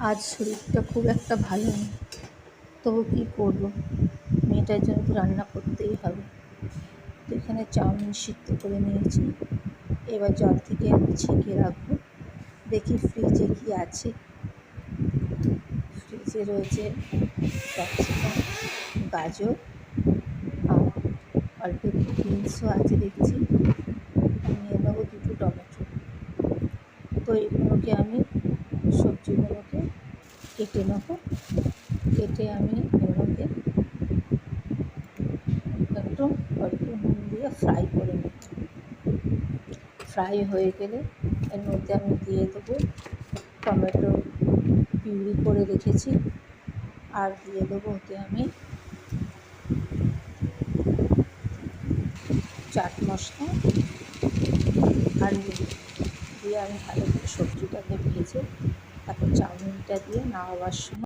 আজ শরীরটা খুব একটা ভালো নেই, তবু কী করবো, মেয়েটার জন্য তো রান্না করতেই হবে। তো এখানে চাউমিন সিদ্ধ করে নিয়েছি, এবার জল থেকে আমি ছেঁকে রাখবো। দেখি ফ্রিজে কি আছে। ফ্রিজে রয়েছে ক্যাপসিকাম, গাজর, অল্প একটু বিনসও আছে দেখছি, নিয়ে নেবো দুটো টমেটো। তো এগুলোকে আমি সবজিগুলোকে কেটে নেবো। কেটে আমি এগুলোকে একটু অল্প নুন দিয়ে ফ্রাই করে নেব। ফ্রাই হয়ে গেলে এর মধ্যে আমি দিয়ে দেবো টমেটো পিউরি করে রেখেছি, আর দিয়ে দেবো ওতে আমি চাট মশলা আর নুন দিয়ে আমি ভালো করে সবজিটাকে ভেজে তারপর চাউমিনটা দিয়ে নামাবার সময়